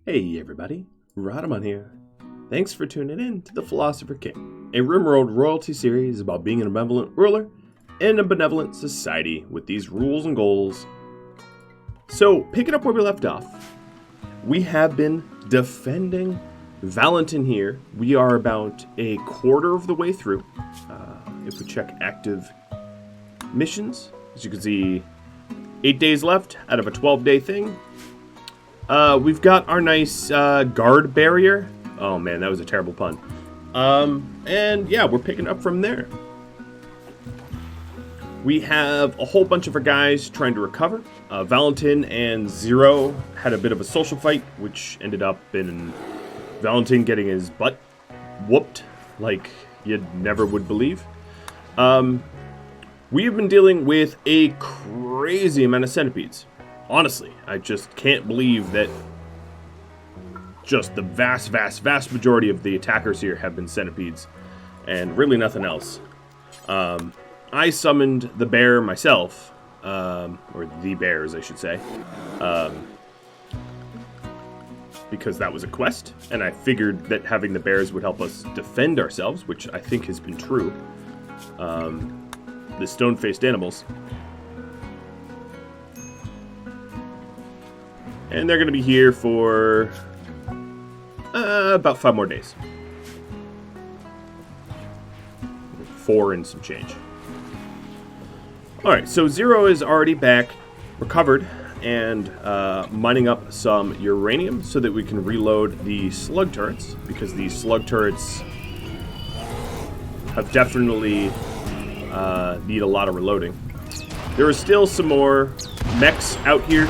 Hey everybody, Rodamon here. Thanks for tuning in to the Philosopher King, a RimWorld royalty series about being a benevolent ruler in a benevolent society with these rules and goals. So, picking up where we left off, we have been defending Valentin here. We are about a quarter of the way through. If we check active missions, as you can see, 8 days left out of a 12-day thing. We've got our nice guard barrier. Oh man, that was a terrible pun. And yeah, we're picking up from there. We have a whole bunch of our guys trying to recover. Valentin and Zero had a bit of a social fight, which ended up in Valentin getting his butt whooped like you never would believe. We have been dealing with a crazy amount of centipedes. Honestly, I just can't believe that just the vast majority of the attackers here have been centipedes, and really nothing else. I summoned the bear myself, or the bears, I should say, because that was a quest, and I figured that having the bears would help us defend ourselves, which I think has been true. The stone-faced animals. And they're going to be here for about 5 more days. 4 and some change. Alright, so Zero is already back, recovered, and mining up some uranium so that we can reload the slug turrets, because the slug turrets have definitely need a lot of reloading. There are still some more mechs out here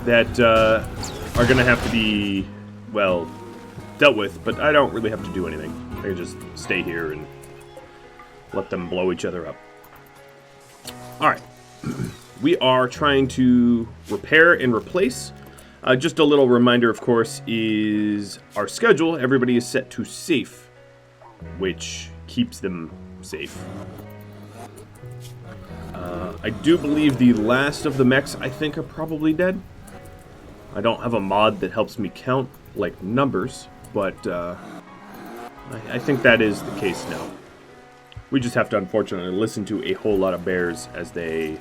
that are going to have to be, well, dealt with, but I don't really have to do anything. I can just stay here and let them blow each other up. Alright, we are trying to repair and replace. Just a little reminder, of course, is our schedule. Everybody is set to safe, which keeps them safe. I do believe the last of the mechs, I think, are probably dead. I don't have a mod that helps me count, like, numbers, but I think that is the case now. We just have to, unfortunately, listen to a whole lot of bears as they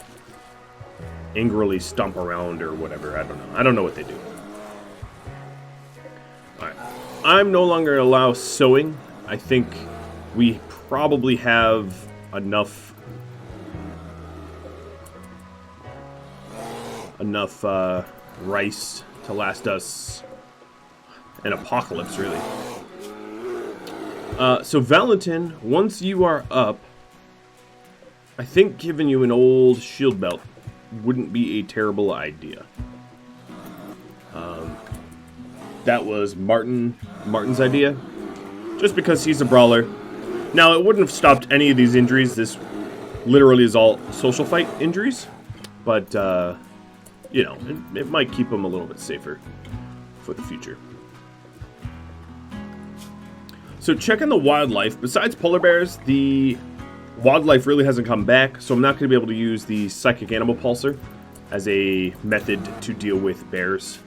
angrily stomp around or whatever. I don't know. I don't know what they do. Alright. I'm no longer going to allow sowing. I think we probably have enough rice to last us an apocalypse, really. So Valentin, once you are up, I think giving you an old shield belt wouldn't be a terrible idea. That was Martin's idea, just because he's a brawler. Now, it wouldn't have stopped any of these injuries. This literally is all social fight injuries, but you know, it might keep them a little bit safer for the future. So checking the wildlife, besides polar bears, the wildlife really hasn't come back, so I'm not going to be able to use the psychic animal pulsar as a method to deal with bears.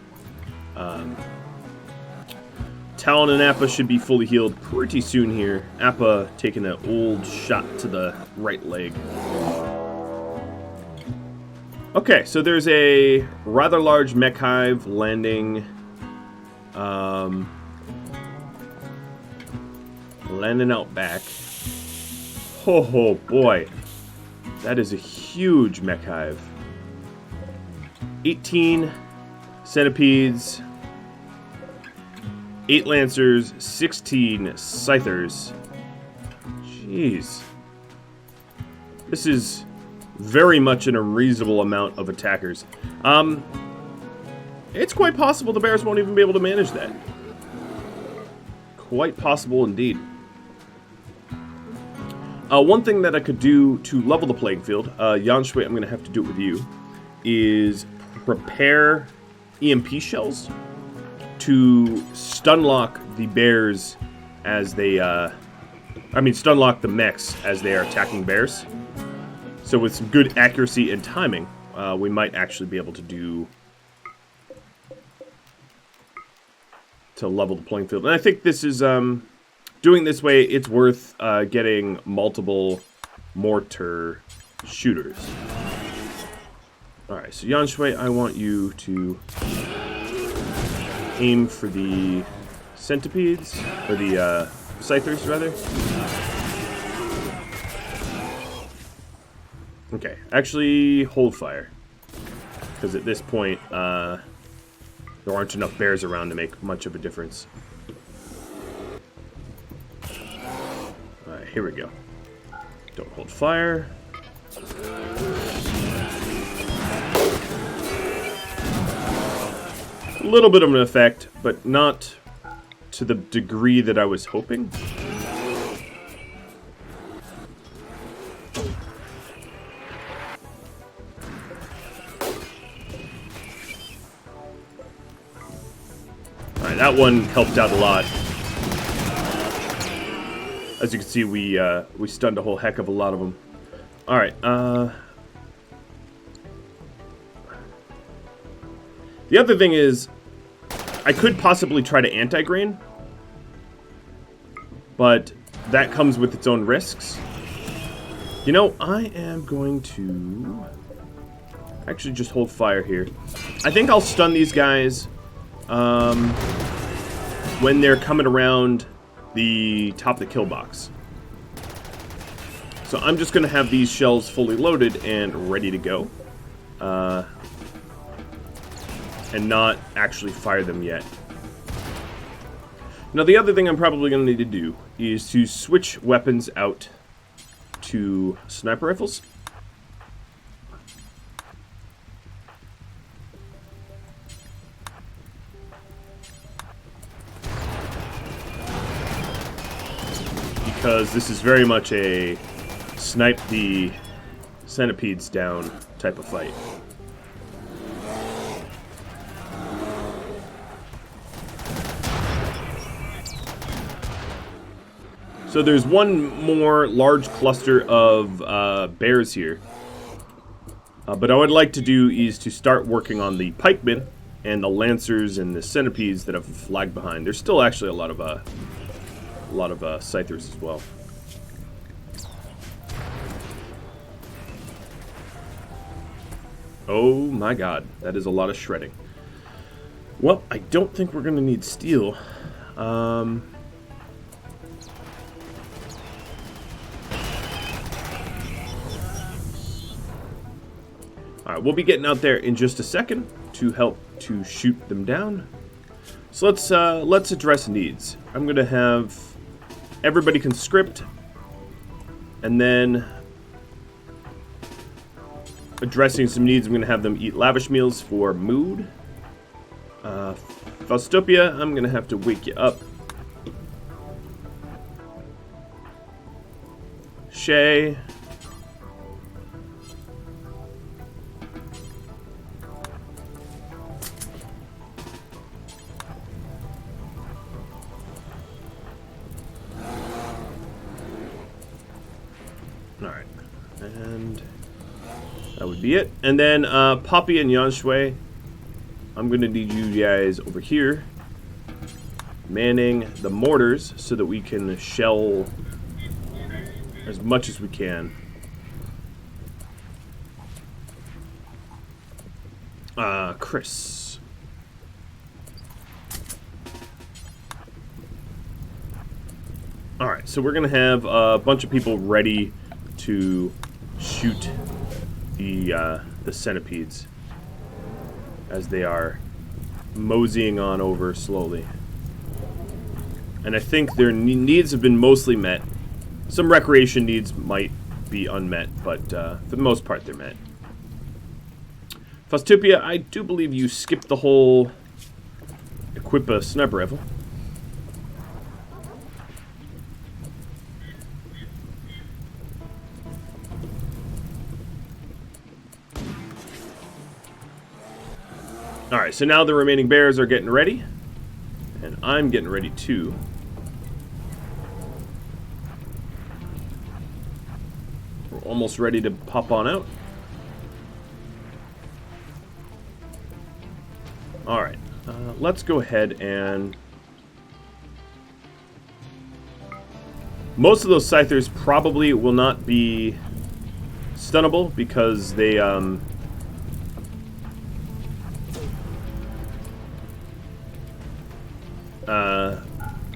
Talon and Appa should be fully healed pretty soon here. Appa taking an old shot to the right leg. Okay, so there's a rather large mech hive landing out back. Oh boy, that is a huge mech hive. 18 centipedes, 8 lancers, 16 scythers. Jeez. This is very much an unreasonable amount of attackers. It's quite possible the bears won't even be able to manage that. Quite possible indeed. One thing that I could do to level the playing field, Yanshui, I'm going to have to do it with you, is prepare EMP shells to stunlock the bears as they, stunlock the mechs as they are attacking bears. So with some good accuracy and timing, we might actually be able to do to level the playing field. And I think this is doing this way. It's worth getting multiple mortar shooters. All right, so Yanshui, I want you to aim for the centipedes, or the scythers, rather. Okay, actually hold fire, because at this point, there aren't enough bears around to make much of a difference. Alright, here we go. Don't hold fire. A little bit of an effect, but not to the degree that I was hoping. Alright, that one helped out a lot. As you can see, we stunned a whole heck of a lot of them. Alright, the other thing is, I could possibly try to anti-grain, but that comes with its own risks. You know, I am going to actually just hold fire here. I think I'll stun these guys when they're coming around the top of the kill box. So I'm just going to have these shells fully loaded and ready to go. And not actually fire them yet. Now, the other thing I'm probably going to need to do is to switch weapons out to sniper rifles. Because this is very much a snipe the centipedes down type of fight. So there's one more large cluster of bears here. But what I would like to do is to start working on the pikemen and the lancers and the centipedes that have lagged behind. There's still actually a lot of scythers as well. Oh my god, that is a lot of shredding. Well, I don't think we're going to need steel. Alright, we'll be getting out there in just a second to help to shoot them down. So let's address needs. I'm going to have everybody conscript, and then addressing some needs, I'm going to have them eat lavish meals for mood. Faustopia, I'm going to have to wake you up. Shay. Alright. And that would be it. And then Poppy and Yanshui, I'm going to need you guys over here manning the mortars so that we can shell as much as we can. Chris. Alright, so we're going to have a bunch of people ready to shoot the centipedes as they are moseying on over slowly. And I think their needs have been mostly met. Some recreation needs might be unmet, but for the most part they're met. Faustopia, I do believe you skipped the whole equip a sniper rifle. Alright, so now the remaining bears are getting ready. And I'm getting ready too. We're almost ready to pop on out. Alright, let's go ahead and Most of those Scythers probably will not be stunnable because they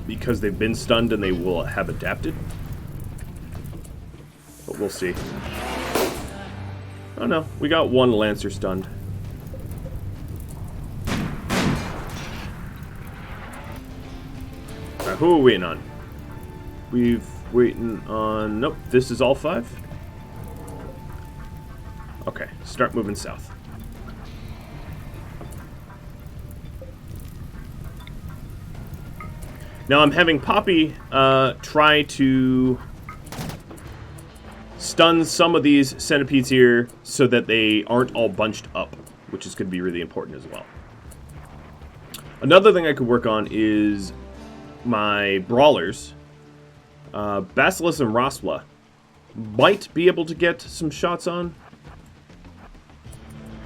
because they've been stunned and they will have adapted. But we'll see. Oh no, we got one Lancer stunned. Alright, who are we waiting on? We've waiting on... Nope, this is all 5. Okay, start moving south. Now I'm having Poppy try to stun some of these centipedes here so that they aren't all bunched up, which is going to be really important as well. Another thing I could work on is my brawlers. Basilisk and Rospla might be able to get some shots on.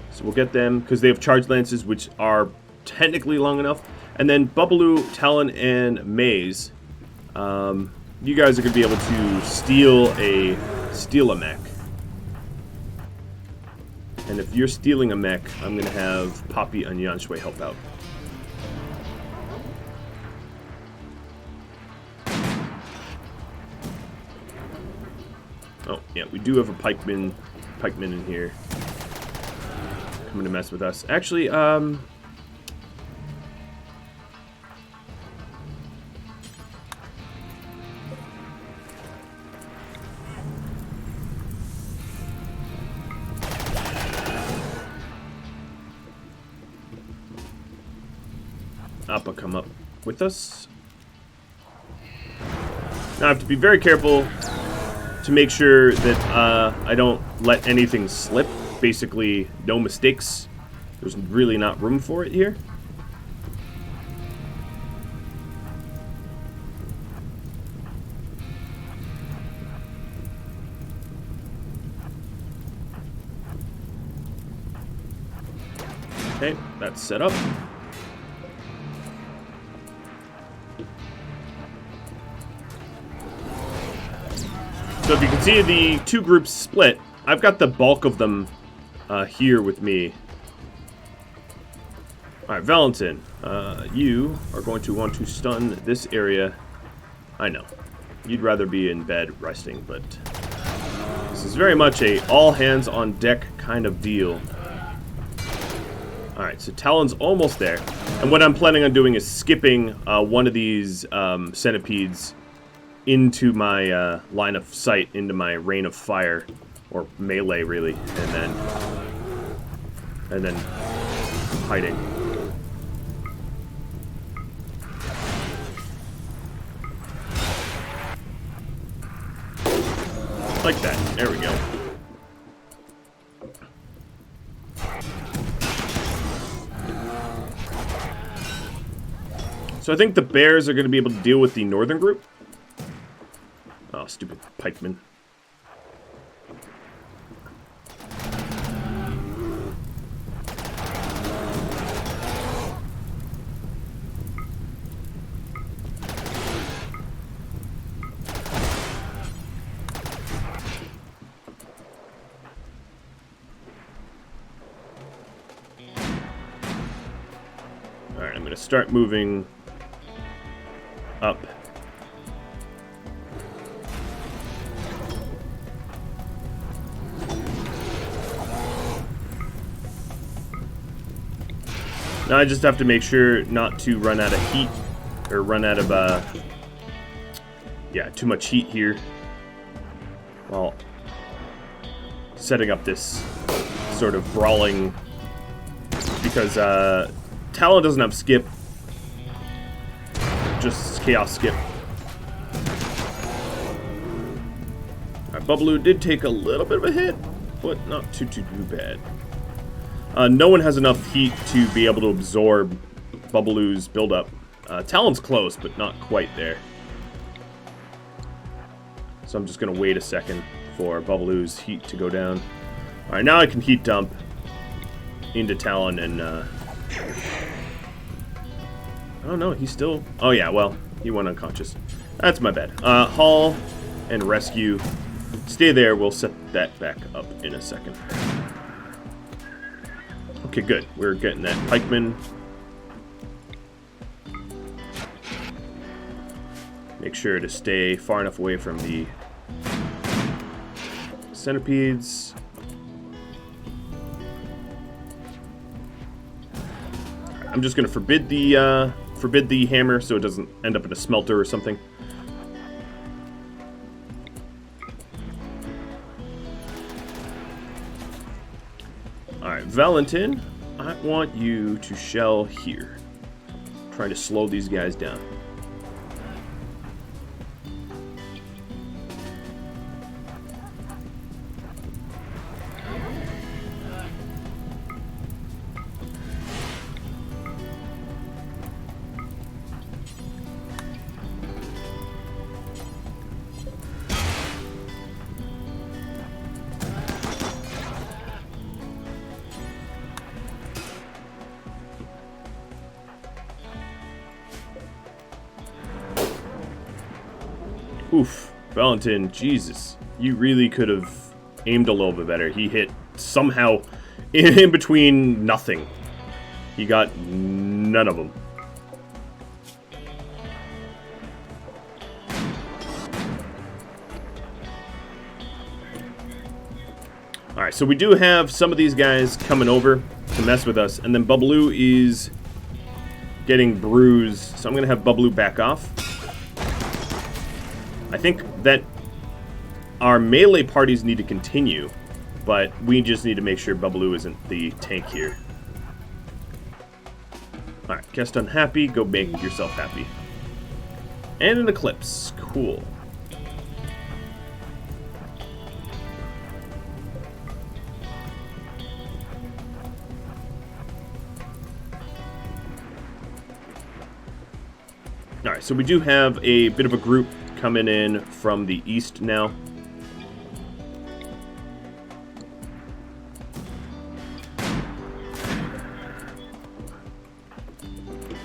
So we'll get them, because they have charge lances, which are technically long enough. And then Bubbaloo, Talon, and Maze. You guys are going to be able to steal a mech. And if you're stealing a mech, I'm going to have Poppy and Yanshui help out. Oh, yeah, we do have a pikeman in here. Coming to mess with us. Actually, Appa come up with us. Now I have to be very careful to make sure that I don't let anything slip. Basically, no mistakes. There's really not room for it here. Okay, that's set up. So if you can see the two groups split, I've got the bulk of them here with me. Alright, Valentin, you are going to want to stun this area. I know. You'd rather be in bed resting, but this is very much a all-hands-on-deck kind of deal. Alright, so Talon's almost there. And what I'm planning on doing is skipping one of these centipedes into my line of sight, into my rain of fire, or melee really, and then hiding. Like that. There we go. So I think the bears are going to be able to deal with the northern group. Oh, stupid pikemen. Alright, I'm going to start moving up. Now I just have to make sure not to run out of heat, or run out of, yeah, too much heat here while setting up this sort of brawling, because Talon doesn't have skip, just chaos skip. Alright, Bubbaloo did take a little bit of a hit, but not too bad. No one has enough heat to be able to absorb Bubbaloo's buildup. Talon's close, but not quite there. So I'm just going to wait a second for Bubbaloo's heat to go down. Alright, now I can heat dump into Talon and Oh no, he's still... Oh yeah, well, he went unconscious. That's my bad. Haul and rescue. Stay there, we'll set that back up in a second. Okay, good. We're getting that pikeman. Make sure to stay far enough away from the centipedes. I'm just going to forbid the hammer so it doesn't end up in a smelter or something. Alright, Valentin, I want you to shell here. Trying to slow these guys down. Oof, Valentin, Jesus. You really could have aimed a little bit better. He hit somehow in between nothing. He got none of them. Alright, so we do have some of these guys coming over to mess with us, and then Bubbaloo is getting bruised, so I'm going to have Bubbaloo back off. I think that our melee parties need to continue, but we just need to make sure Bubbaloo isn't the tank here. Alright, guest unhappy, go make yourself happy. And an eclipse, cool. Alright, so we do have a bit of a group coming in from the east now.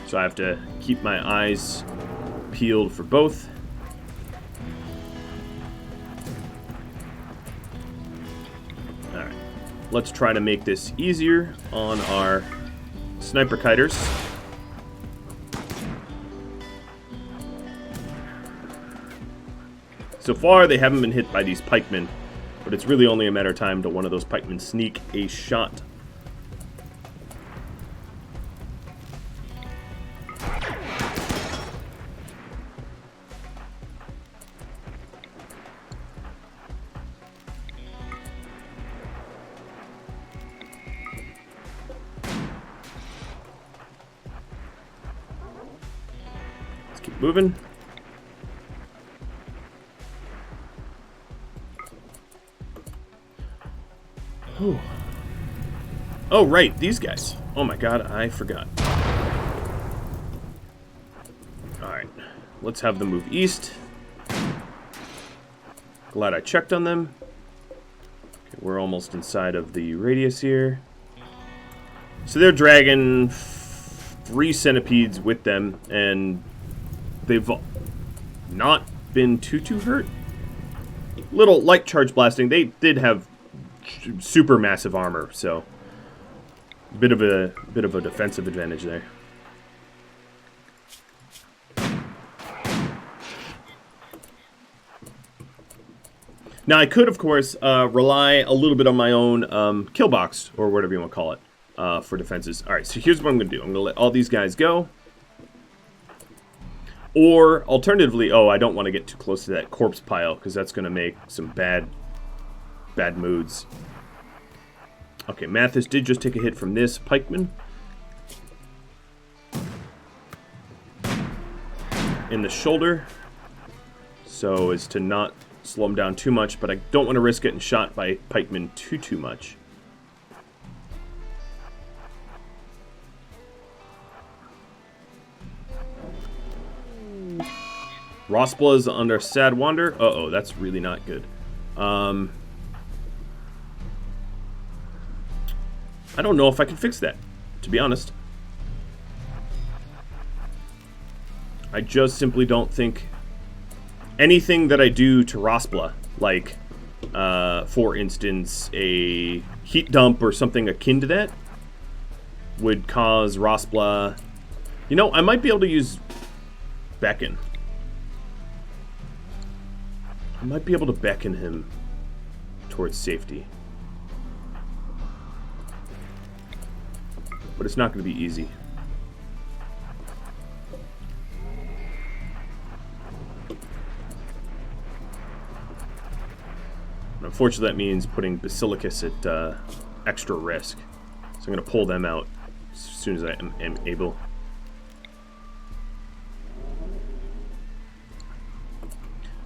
So I have to keep my eyes peeled for both. Alright, let's try to make this easier on our sniper kiters. So far, they haven't been hit by these pikemen, but it's really only a matter of time till one of those pikemen sneak a shot. Let's keep moving. Ooh. Oh, right, these guys. Oh my god, I forgot. Alright, let's have them move east. Glad I checked on them. Okay, we're almost inside of the radius here. So they're dragging 3 centipedes with them, and they've not been too hurt. Little light charge blasting. They did have super massive armor, so bit of a defensive advantage there. Now I could, of course, rely a little bit on my own kill box, or whatever you want to call it, for defenses. All right, so here's what I'm going to do. I'm going to let all these guys go. Or alternatively, oh, I don't want to get too close to that corpse pile because that's going to make some bad moods. Okay, Mathis did just take a hit from this pikeman. In the shoulder. So as to not slow him down too much, but I don't want to risk getting shot by pikemen too much. Rospla is under Sad Wander. Uh-oh, that's really not good. I don't know if I can fix that, to be honest. I just simply don't think anything that I do to Rospla, like, for instance, a heat dump or something akin to that, would cause Rospla... You know, I might be able to use beckon. I might be able to beckon him towards safety. But it's not going to be easy. And unfortunately, that means putting Basilicus at extra risk. So I'm going to pull them out as soon as I am able.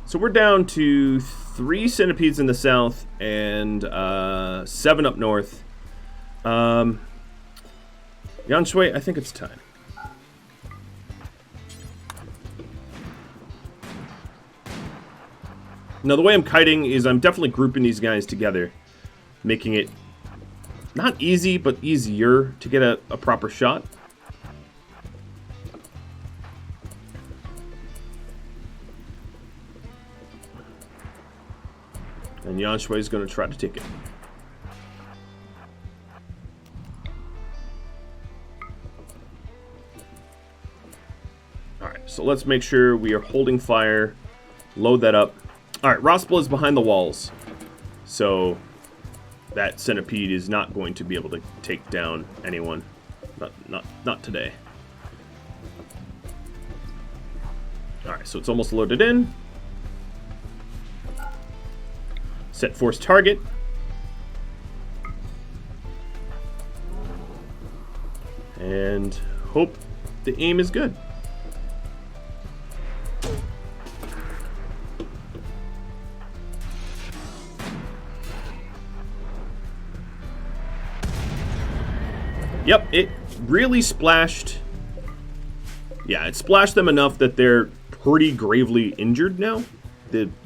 So we're down to 3 centipedes in the south and 7 up north. Yanshui, I think it's time. Now, the way I'm kiting is I'm definitely grouping these guys together, making it not easy, but easier to get a proper shot. And Yanshui is going to try to take it. Alright, so let's make sure we are holding fire. Load that up. Alright, Rospla is behind the walls. So that centipede is not going to be able to take down anyone. Not today. Alright, so it's almost loaded in. Set force target. And hope the aim is good. Yep, it really splashed. Yeah, it splashed them enough that they're pretty gravely injured now.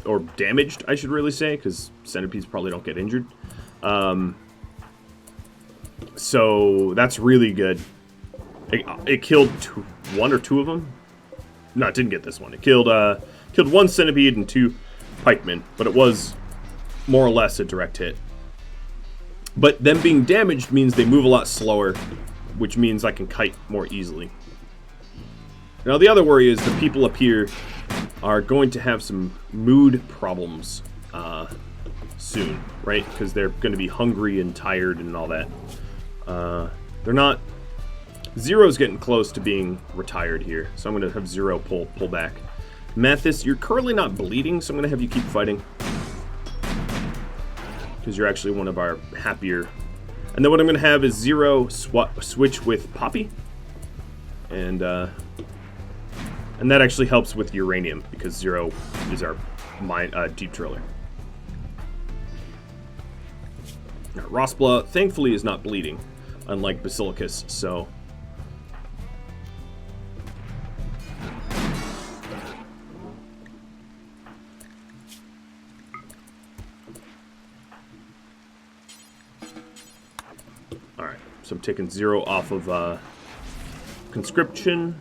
Or damaged, I should really say, because centipedes probably don't get injured. So that's really good. It killed 1 or 2 of them. No, it didn't get this one. It killed 1 centipede and 2 pikemen, but it was more or less a direct hit. But them being damaged means they move a lot slower, which means I can kite more easily. Now the other worry is the people up here are going to have some mood problems soon, right? Because they're going to be hungry and tired and all that. They're not... Zero's getting close to being retired here, so I'm going to have Zero pull back. Mathis, you're currently not bleeding, so I'm going to have you keep fighting. Because you're actually one of our happier... And then what I'm going to have is Zero switch with Poppy. And that actually helps with uranium, because Zero is our deep driller. Now, Rospla, thankfully, is not bleeding, unlike Basilicus, so... Alright, so I'm taking Zero off of conscription.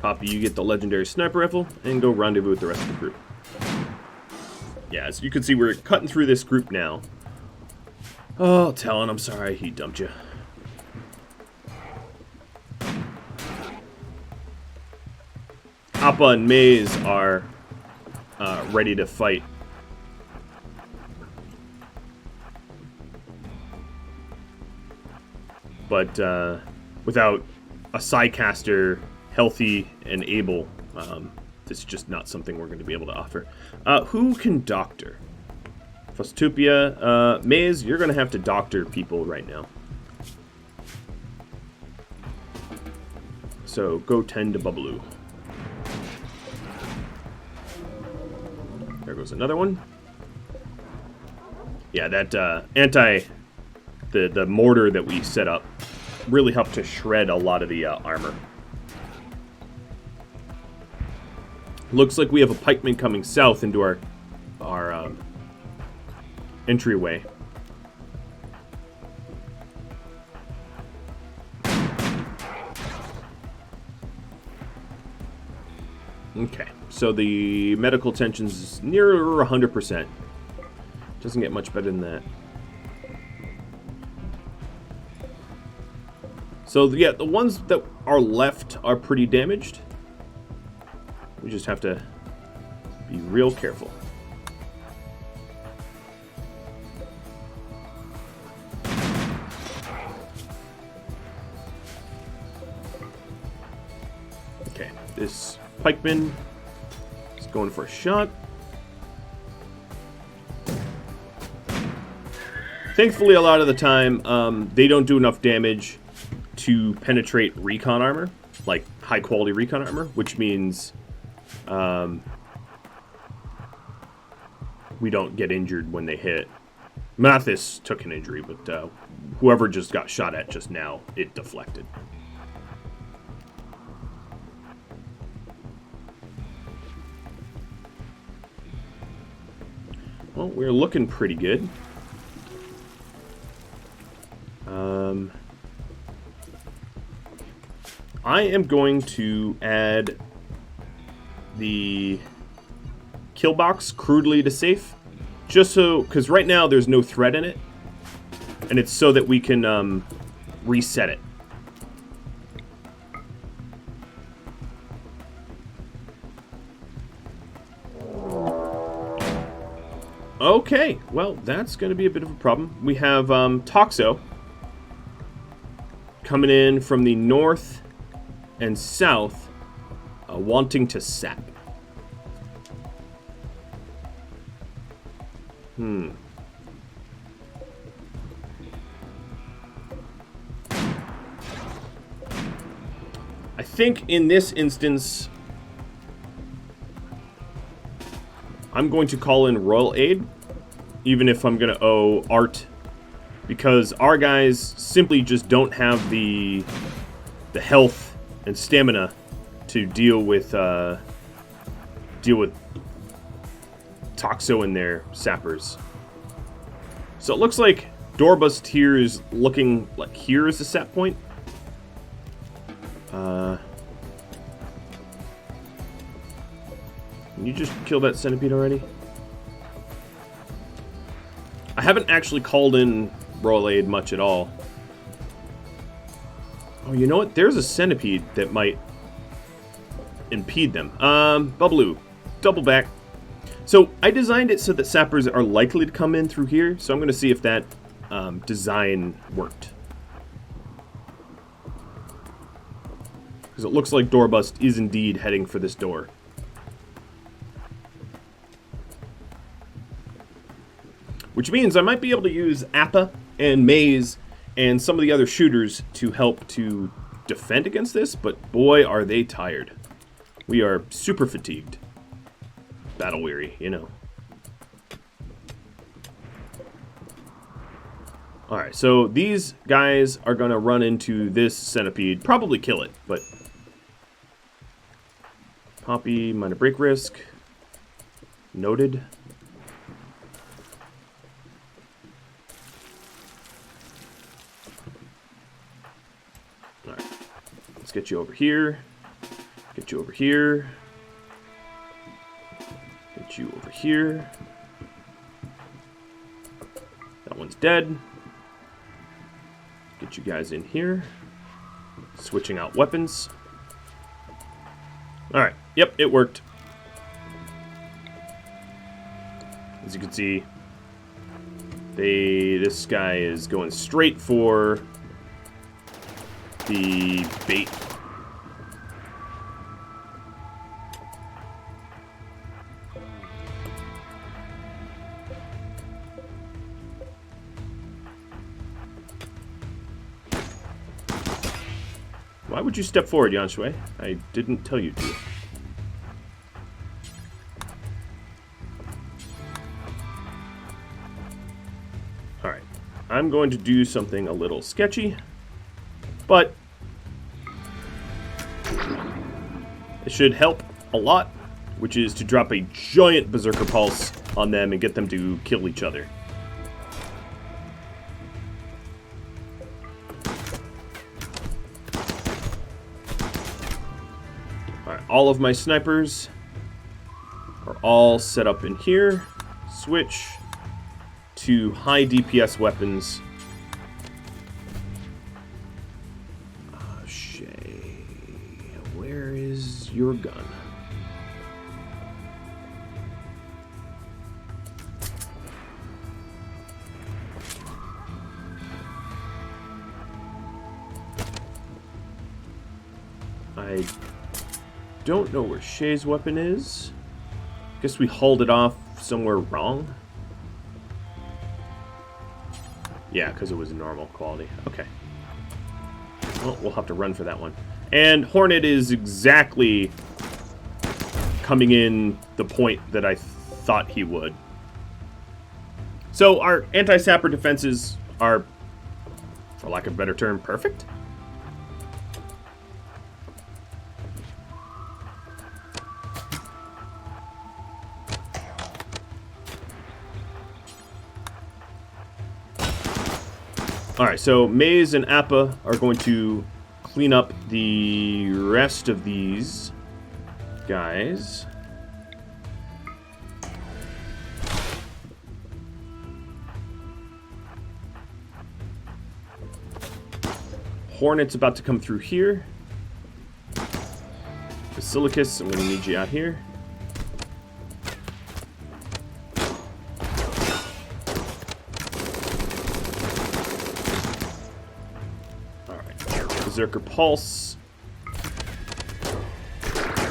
Poppy, you get the legendary sniper rifle, and go rendezvous with the rest of the group. Yeah, as you can see, we're cutting through this group now. Oh, Talon, I'm sorry he dumped you. Appa and Maze are ready to fight. But without a Psycaster healthy and able, it's just not something we're going to be able to offer. Who can doctor? Fostupia, Maze, you're going to have to doctor people right now. So go tend to Bubbaloo. There goes another one. Yeah, that the mortar that we set up really helped to shred a lot of the armor. Looks like we have a pikeman coming south into our entryway. Okay, so the medical tension's near 100%. Doesn't get much better than that. So, yeah, the ones that are left are pretty damaged. We just have to be real careful. Okay, this pikeman is going for a shot. Thankfully, a lot of the time, they don't do enough damage to penetrate recon armor, like high-quality recon armor, which means we don't get injured when they hit. Mathis took an injury, but whoever just got shot at just now, it deflected. Well, we're looking pretty good. I am going to add the kill box crudely to safe, just so, because right now there's no threat in it, and it's so that we can reset it. Okay, well, that's going to be a bit of a problem. We have Toxo coming in from the north and south, wanting to sap. I think in this instance, I'm going to call in royal aid, even if I'm going to owe art, because our guys simply just don't have the health and stamina to deal with Toxo and their sappers. So it looks like Doorbust here is looking like here is the sap point. Can you just kill that centipede already? I haven't actually called in royal aid much at all. Oh, you know what? There's a centipede that might impede them. Bubbaloo, double back. So I designed it so that sappers are likely to come in through here. So I'm going to see if that design worked. Because it looks like Doorbust is indeed heading for this door. Which means I might be able to use Appa and Maze and some of the other shooters to help to defend against this, but boy, are they tired. We are super fatigued. Battle weary, you know. Alright, so these guys are going to run into this centipede, probably kill it, but... Poppy, minor break risk. Noted. Alright, let's get you over here. Get you over here. Get you over here. That one's dead. Get you guys in here. Switching out weapons. Alright, yep, it worked. As you can see, this guy is going straight for the bait. Why would you step forward, Yanshui? I didn't tell you to. Alright. I'm going to do something a little sketchy, but it should help a lot, which is to drop a giant berserker pulse on them and get them to kill each other. all of my snipers are all set up in here. Switch to high DPS weapons. Shay, where is your gun? I don't know where Shay's weapon is. Guess we hauled it off somewhere wrong. Yeah, because it was normal quality. Okay. Well, we'll have to run for that one. And Hornet is exactly coming in the point that I thought he would. So our anti-sapper defenses are, for lack of a better term, perfect. Alright, so Maze and Appa are going to clean up the rest of these guys. Hornet's about to come through here. Basilicus, I'm going to need you out here. Berserker Pulse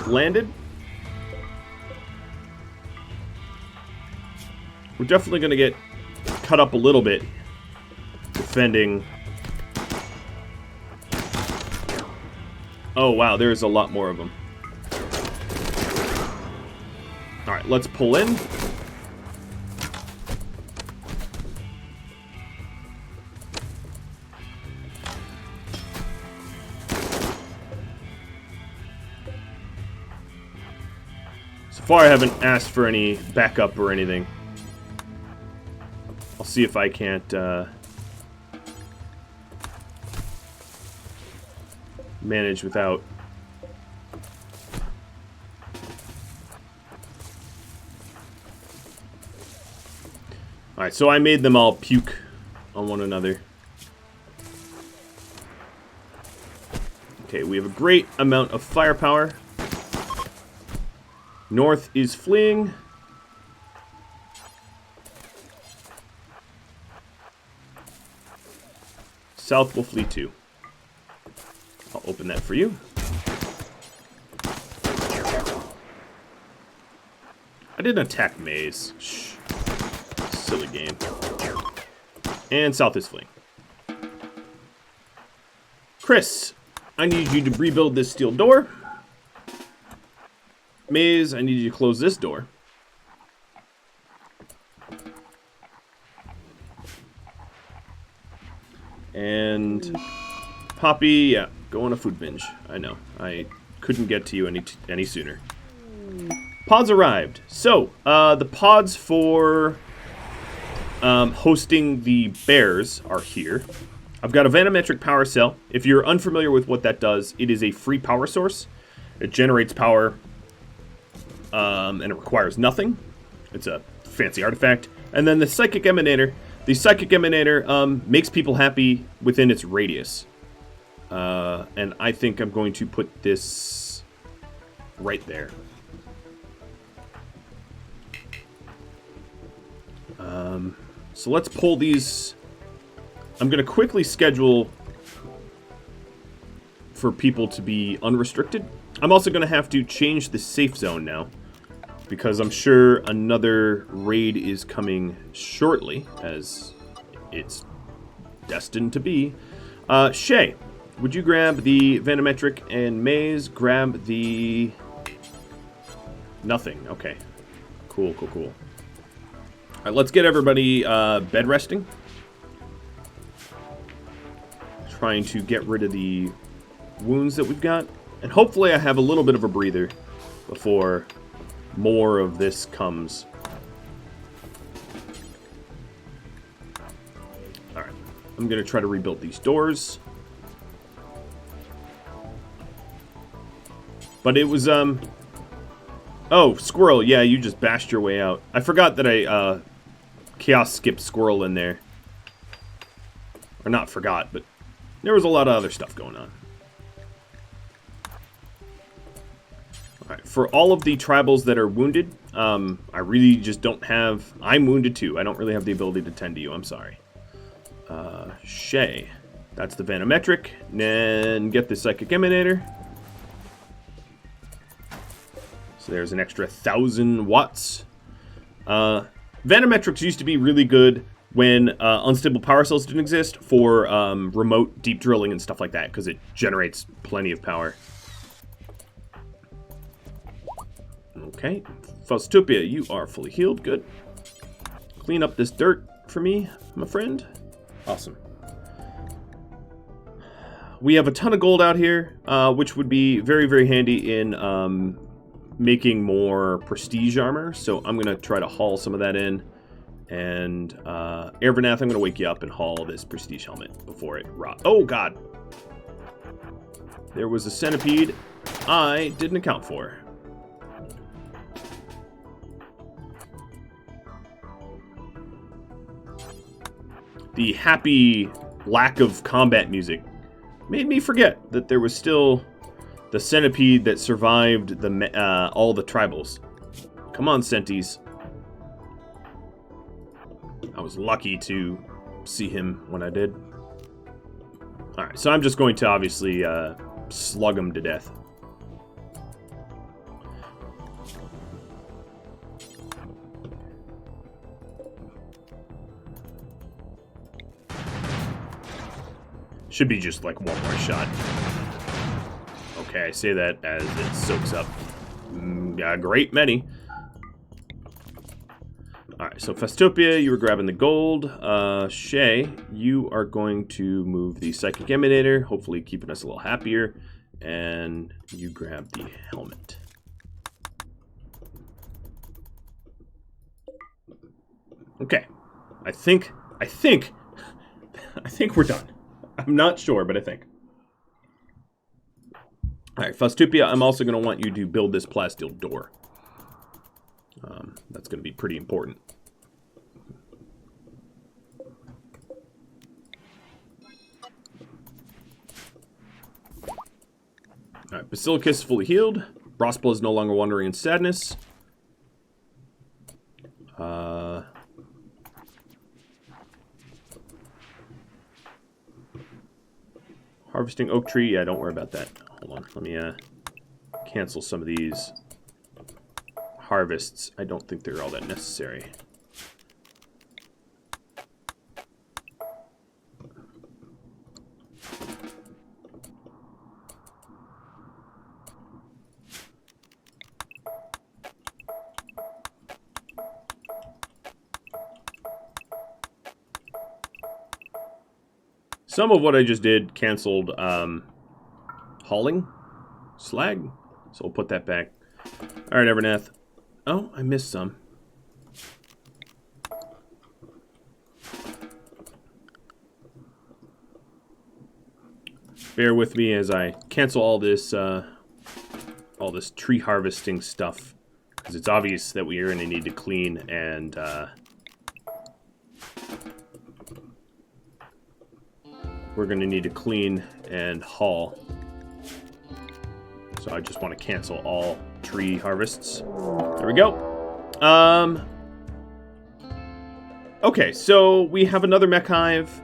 landed. We're definitely going to get cut up a little bit defending. Oh wow, there's a lot more of them. Alright, let's pull in. So far, I haven't asked for any backup or anything. I'll see if I can't manage without. Alright, so I made them all puke on one another. Okay, we have a great amount of firepower. North is fleeing. South will flee too. I'll open that for you. I didn't attack Maze. Shh. Silly game. And South is fleeing. Chris, I need you to rebuild this steel door. Maze, I need you to close this door. And Poppy, yeah, go on a food binge. I know. I couldn't get to you any sooner. Pods arrived. So, the pods for hosting the bears are here. I've got a vanometric power cell. If you're unfamiliar with what that does, it is a free power source. It generates power, and it requires nothing. It's a fancy artifact. And then the psychic emanator. The psychic emanator makes people happy within its radius. And I think I'm going to put this right there. So let's pull these. I'm going to quickly schedule for people to be unrestricted. I'm also going to have to change the safe zone now, because I'm sure another raid is coming shortly, as it's destined to be. Shay, would you grab the Vanometric, and Maze, grab the... Nothing. Okay. Cool, cool, cool. Alright, let's get everybody bed resting. Trying to get rid of the wounds that we've got. And hopefully I have a little bit of a breather before more of this comes. Alright, I'm going to try to rebuild these doors. But it was, oh, squirrel. Yeah, you just bashed your way out. I forgot that I, chaos skipped squirrel in there. Or not forgot, but there was a lot of other stuff going on. Alright, for all of the tribals that are wounded, I really just don't have... I'm wounded too. I don't really have the ability to tend to you. I'm sorry. Shay. That's the Vanometric. Then get the Psychic Emanator. So there's an extra 1,000 watts. Vanometrics used to be really good when unstable power cells didn't exist for remote deep drilling and stuff like that, because it generates plenty of power. Okay, Faustopia, you are fully healed. Good. Clean up this dirt for me, my friend. Awesome. We have a ton of gold out here, which would be very, very handy in making more prestige armor. So I'm going to try to haul some of that in. And Airvanath, I'm going to wake you up and haul this prestige helmet before it rots. Oh, God. There was a centipede I didn't account for. The happy lack of combat music made me forget that there was still the centipede that survived the all the tribals. Come on, Centis. I was lucky to see him when I did. Alright, so I'm just going to obviously slug him to death. Should be just like one more shot. Okay, I say that as it soaks up a great many. Alright, so Fastopia, you were grabbing the gold. Shay, you are going to move the Psychic Emanator, hopefully keeping us a little happier. And you grab the helmet. Okay. I think we're done. I'm not sure, but I think. Alright, Faustopia, I'm also going to want you to build this plasteel door. That's going to be pretty important. Alright, Basilicus fully healed. Brospla is no longer wandering in sadness. Harvesting oak tree, yeah, don't worry about that. Hold on, let me cancel some of these harvests. I don't think they're all that necessary. Some of what I just did canceled hauling slag, so we'll put that back. All right, Evernath. Oh, I missed some. Bear with me as I cancel all this tree harvesting stuff, because it's obvious that we are going to need to clean and we're going to need to clean and haul. So I just want to cancel all tree harvests. There we go. Okay, so we have another mech hive.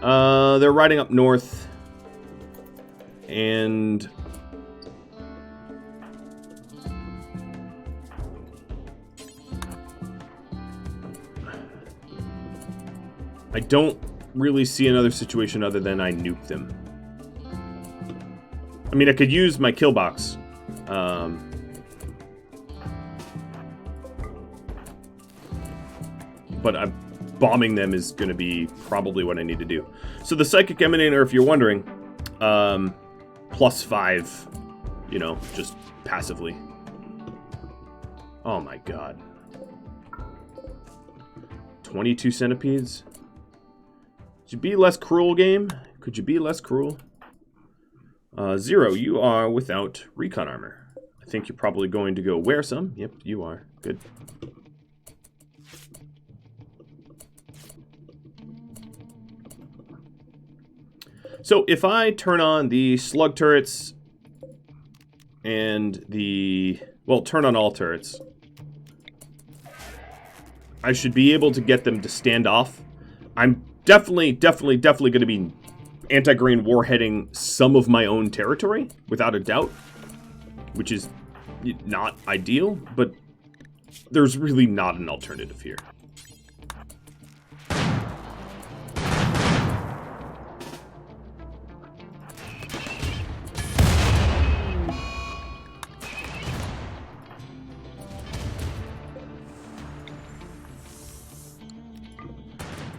They're riding up north. And I don't really see another situation other than I nuke them. I mean, I could use my kill box. But bombing them is going to be probably what I need to do. So the Psychic Emanator, if you're wondering, +5, you know, just passively. Oh my god. 22 centipedes? Could you be less cruel, game? Could you be less cruel? 0, you are without recon armor. I think you're probably going to go wear some. Yep, you are. Good. So if I turn on the slug turrets and the... well, turn on all turrets, I should be able to get them to stand off. I'm definitely going to be anti-grain warheading some of my own territory, without a doubt, which is not ideal, but there's really not an alternative here.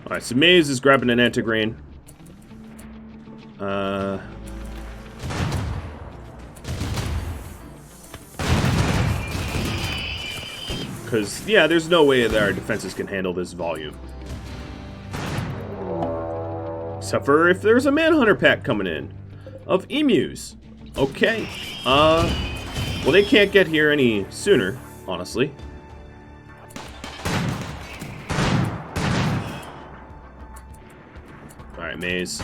Alright, so Maze is grabbing an anti-grain. Because, yeah, there's no way that our defenses can handle this volume. Except for if there's a Manhunter pack coming in of emus. Okay. Well, they can't get here any sooner, honestly. Alright, Maze.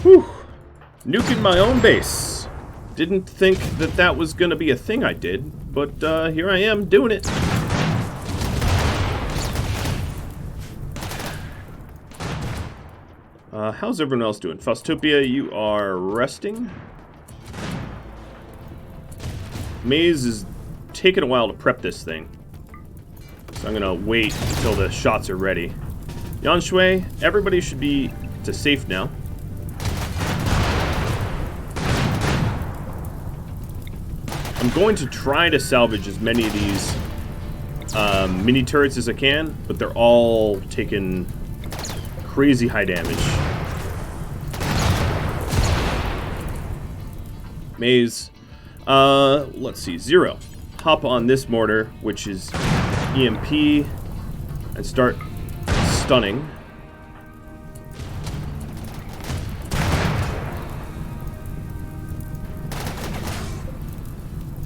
Whew. Nuking my own base. Didn't think that that was going to be a thing I did, but here I am doing it. How's everyone else doing? Faustopia, you are resting. Maze is taking a while to prep this thing, so I'm gonna wait until the shots are ready. Yanshui, everybody should be to safe now. I'm going to try to salvage as many of these mini turrets as I can, but they're all taking crazy high damage. Maze, let's see, 0. Hop on this mortar, which is EMP, and start stunning.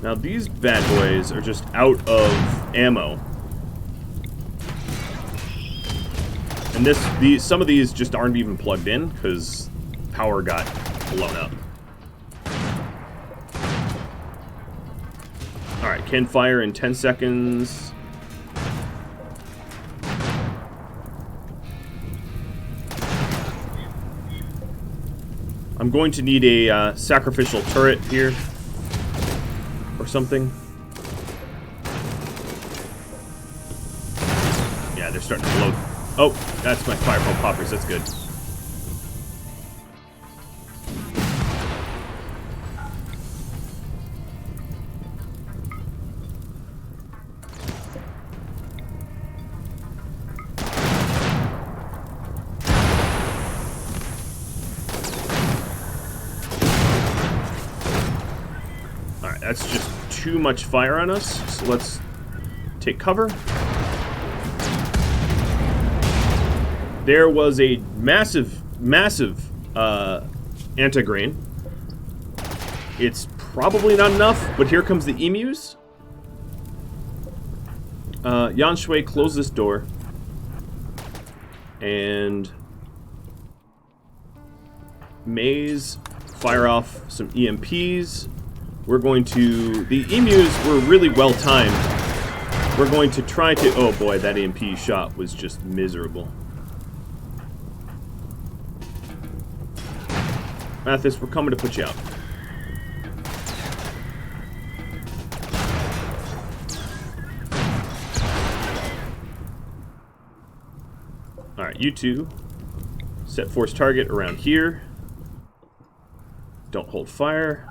Now these bad boys are just out of ammo. And some of these just aren't even plugged in because power got blown up. Alright, can fire in 10 seconds. I'm going to need a sacrificial turret here. Or something. Yeah, they're starting to blow. Oh, that's my fireball poppers. That's good. Alright, that's just too much fire on us, so let's take cover. There was a massive anti-grain. It's probably not enough, but here comes the emus. Yanshui, close this door. And Maze, fire off some EMPs. We're going to... the emus were really well timed. We're going to try to... oh boy, that EMP shot was just miserable. Mathis, we're coming to put you out. Alright, you two. Set force target around here. Don't hold fire.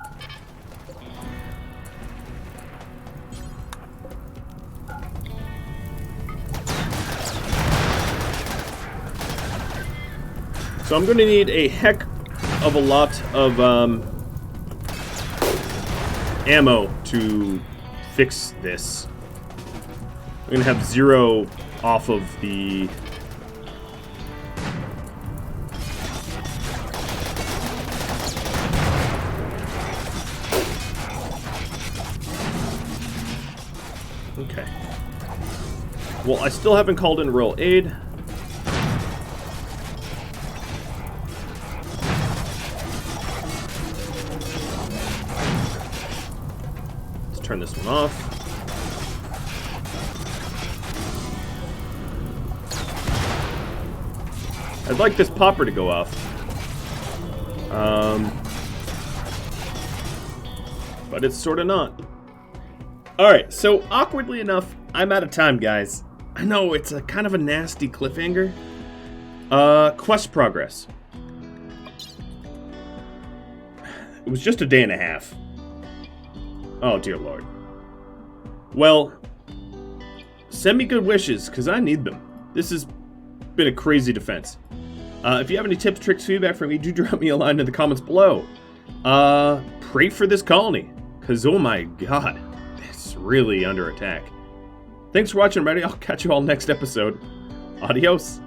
So I'm going to need a heck of a lot of ammo to fix this. I'm gonna have 0 off of the... Okay. Well, I still haven't called in royal aid. Let's turn this one off. I'd like this popper to go off. But it's sort of not. Alright, so awkwardly enough, I'm out of time, guys. I know, it's a kind of a nasty cliffhanger. Quest progress. It was just a day and a half. Oh, dear Lord. Well, send me good wishes, because I need them. This has been a crazy defense. If you have any tips, tricks, feedback for me, do drop me a line in the comments below. Pray for this colony, because oh my god, it's really under attack. Thanks for watching, everybody. I'll catch you all next episode. Adios.